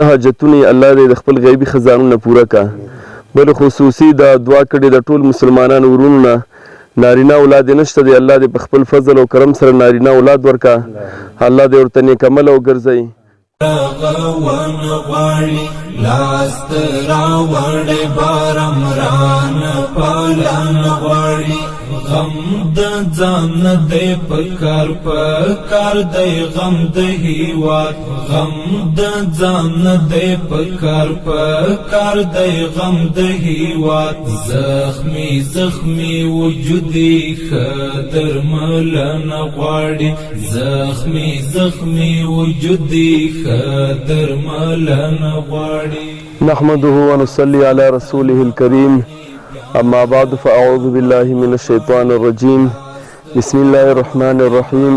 حاجتونه الله دې د خپل غیبي خزانونه پوره کا. بل خصوصي دا دعا کړې د ټول مسلمانانو ورونو نه نارینه اولاد نشته دی، الله دې په خپل فضل او کرم سره نارینه اولاد ورکا. الله دې ورته نیک عمل وګرځوي. غوان غواړي لاس راوړې بارم ران پالان غواړي غم د ځان دې پکار دې غم د هیواد غم د ځان دې پکار دې غم د هیواد زخمی وجودي خدر ملن غواړي زخمی وجودي خدر ملن غواړي. نحمده ونصلي على رسوله الكريم. اما بعد فاعوذ بالله من الشيطان الرجيم. بسم الله الرحمن الرحيم.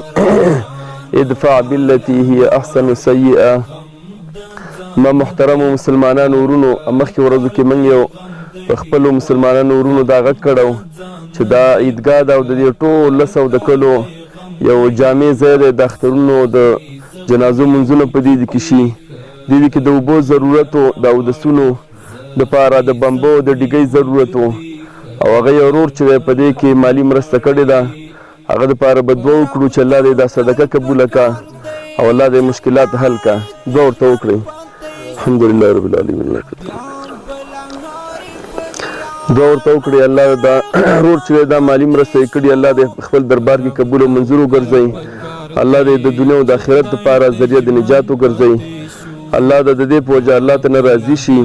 ادفع بالتي هي احسن سيئه. ما محترم مسلمانانو ورونو مخکې ورځو کې موږ یو خپلو مسلمانانو ورونو دا غږ کړو چې دا عیدګاه ده او د دې ټول 100 د کلو یو جامع ځای دی د اخترونو د جنازو منځونه په دې کې شي. دې کې د اوبو ضرورت او د اودسونو دپاره د بمبو د ډیګۍ ضرورت او هغه یو ورور چې په دې کې مالی مرسته کړې ده هغه دپاره به دعا وکړو چې الله دې دا صدقه قبوله کا او الله دې مشکلات حل کا. دعا ورته وکړئ. الحمدلله رب العالمین. دعا ورته وکړئ الله دا ورور چې دا مالی مرسته یې کړې الله دې خپل دربار کې قبول او منظور وګرځوي. الله دې د دنیا او د آخرت لپاره ذریعہ د نجات وګرځوي. الله د دې په وجه الله ته راضي شي.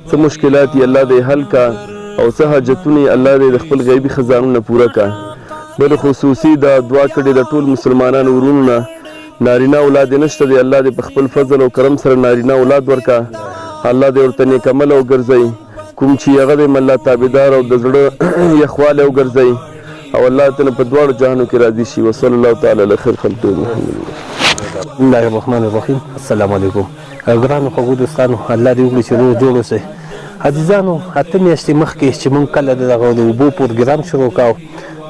څه مشکلات یې الله دې حل کا او څه حاجتونه الله دې د خپل غیبي خزانونه پوره کا. بل خصوصي دا دعا کړې د ټول مسلمانانو ورونو نه نارینه اولاد نشته دی، الله دې په خپل فضل او کرم سره نارینه اولاد ورکا. الله دې ورته نیک عمل وګرځوي. کوم چې هغه دې الله تابعدار او د زړه یخواله وګرځوي او الله تعالی په دواړو جهانو کې راضي شي. وصلی الله تعالی علی خیر خلقه محمد. بسم الله الرحمن الرحیم. السلام علیکم ګرانو خوږو دوستانو، الله دې وکړي چې روغ جوړ اوسئ. عزیزانو، اته میاشتې مخکې چې موږ کله دغه د اوبو پروګرام شروع کاو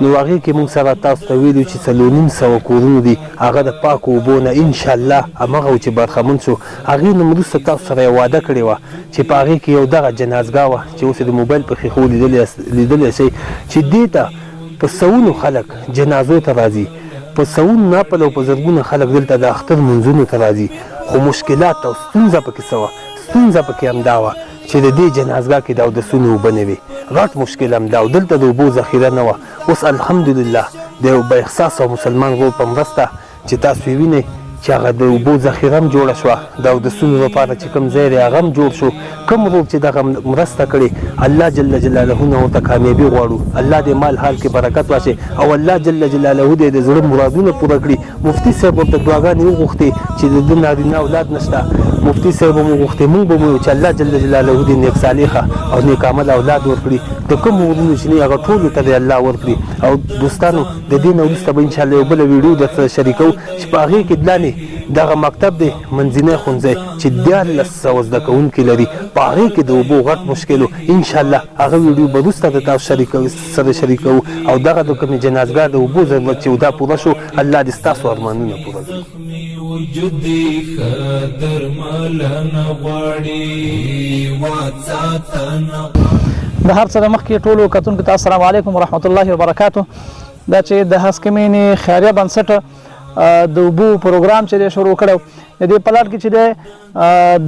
نو هغې کې موږ سره تاسو ته ویلو چې 4,900 کورونه دي هغه د پاکو اوبو نه انشاءالله همغه و چې برخمن شو. هغې نه وروسته تاسو سره یو وعده کړې وه چې په هغې کې یو دغه جنازګاه وه چې اوس د موبایل په ښیښو لیدلی شئ چې دې ته په سوونو خلک جنازو ته راځي، په سوونو ناپل او په زرګونه خلک دلته د اختر منځونو ته راځي. خو مشکلات او ستونزه پکې څه وه؟ ستونزه پکې همدا وه چې د دې جنازګاه کې د اودسونو اوبه نه وي. غټ مشکل همدا و. دلته د اوبو ذخیره نه وه. اوس الحمدلله د یو با احساسه او مسلمان ورور په مرسته چې تاسو یې وینئ چې هغه د اوبو ذخیره هم جوړه شوه، د اودسونو لپاره چې کوم ځای دی هغه هم جوړ شو. کوم ورور چې دغه مرسته کړې الله جل جلاله نه ورته کامیابي غواړو. الله دې مال حال کې برکت واچي او الله جل جلاله دې د زړه مرادونه پوره کړي. مفتي صاحب ورته دعاګانې وغوښتې چې د ده نارینه اولاد نشته. مفتي صاحب هم وغوښتې، موږ به مو چې الله جل جلاله دې نیک صالحه او نیک عمل اولاد ورکړي. د کوم ورونو چې نه هغه ټولو ته دې الله ورکړي. او دوستانو د دې نه وروسته به انشاءالله یو بله ویډیو درسره شریکوو چې په هغې کې دلانې دغه مکتب دی منځنی ښوونځی چې 1400 زده کوونکي لري، په هغې کې د اوبو غټ مشکل و. انشاءالله هغه ویډیو به وروسته د تاسو سره شریکوو. او دغه د کومې جنازګاه د اوبو ضرورت چې دا پوره شو الله دې ستاسو ارمانونه پوره کړي. وجودي خدر ملن غواړي واتساتن. د هر څه د مخکې ټولو کتونکو ته السلام علیکم ورحمت الله وبرکاتو. دا چې د هسکې مینې خیریه بنسټ د اوبو پروګرام چې دی شروع کړی د دې پلاټ کې چې دی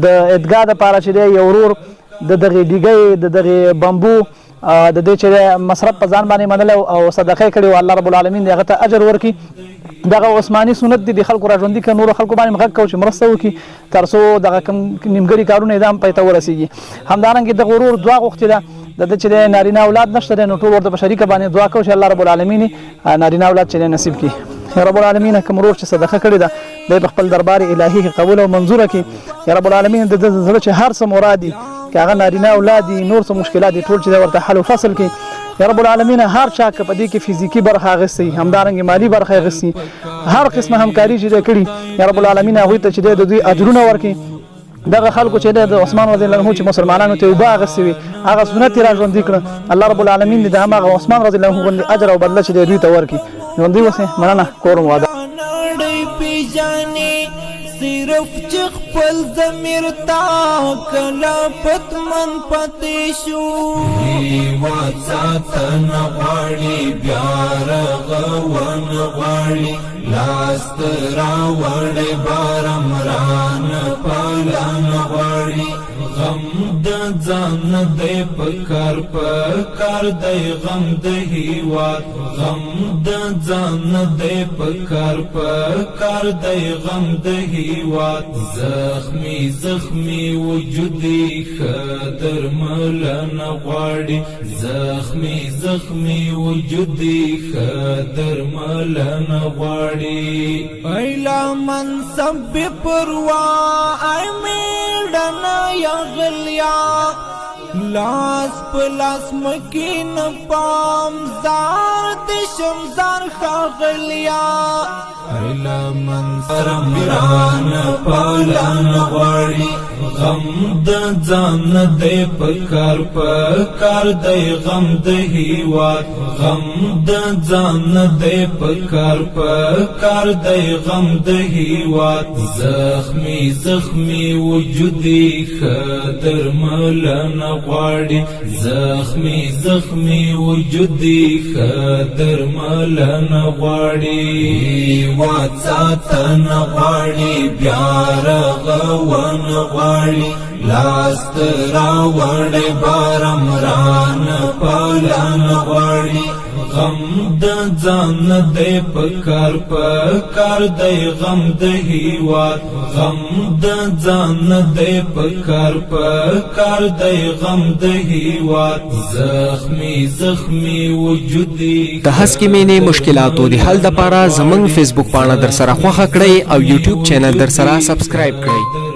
د عیدګاه دپاره چې دی یو ورور د دغې ډیګۍ د دغې بمبو د دې چې دی مصرف په ځان باندې منلی او صدقه یې کړې و. الله رب العالمین دې هغه ته اجر ورکړي. دغه عثماني سنت دی د خلکو را ژوندي کړه، نورو خلکو باندې غږ کوو چې مرسته وکړي تر څو دغه کوم نیمګړي کارونه یې دا هم پای ته ورسېږي. همدارنګې دغه ورور دعا غوښتې ده د ده چې دی نارینه اولاد نشته دی نو ټول ورته په شریکه باندې دعا کوو چې الله رب العالمین نارینه اولاد چې دی نصیب کړي. یا رب العالمین کوم ورور چې صدقه کړې ده دی په خپل دربار الهي کې قبول او منظوره کړي. یا رب العالمین د ده زړه چې هر څه مراد دي که هغه نارینه اولاد دي نور څه مشکلات دي ټول چې دی ورته حل و فصل کړي. یا رب العالمین هر چا که په دې کې فزیکي برخه اخیستې همدارنګې مالي برخه اخیستې هر قسمه همکاري چې دی کړي یا رب العالمین هغوی ته چې دی د دوی اجرونه ورکړي. دغه خلکو چې د عثمان رضی الله عنه چې مسلمانانو ته اوبه اخیستې وي هغه سنت یې را ژوندي کړه. الله رب العالمین دې د هماغه عثمان رضی الله عنه غوندې اجر او بدله چې دی دوی ته ورکړي. ژوندي اوسئ. مننه. کور مو واده. صرف چې خپل ضمیر تا کله پتمن پاتې شو هیواد ساتنه غواړي بیا رغونه غواړي لاس ته راوړې بارمران پالنه غواړي غم د ځان دی پکار دی غم د هیواد غم د ځان دی پکار دی غم د هیواد زخمی زخمی وجودی خدر ملنه غواړي زخمی زخمی وجودی خدر ملنه غواړي ایلا منصب پروا ای میډنا یغلیا لاس پلاس مکین پام زار دشم زار خاغلیا ایلا منصب میران پالان غواړي غم د ځان دی پکار دی غم د هیواد غم د ځان دی پکار دی غم د هیواد زخمی زخمی وجودی خدر ملنه غواړي زخمی زخمی وجودی خدر ملنه غواړي هیواد ساتنه غواړي بیا رغونه غواړي لاس ته راوړې بارمران پالنه غواړي غم د ځان دی پکار دی غم د هیواد غم د ځان دی پکار دی غم د هیواد زخمی زخمی وجودی د هسکې مینې مشکلاتو د حل دپاره زموږ فیسبوک پاڼه در سره خوښه کړئ او یوټیوب چینل در سره سبسکرایب کړئ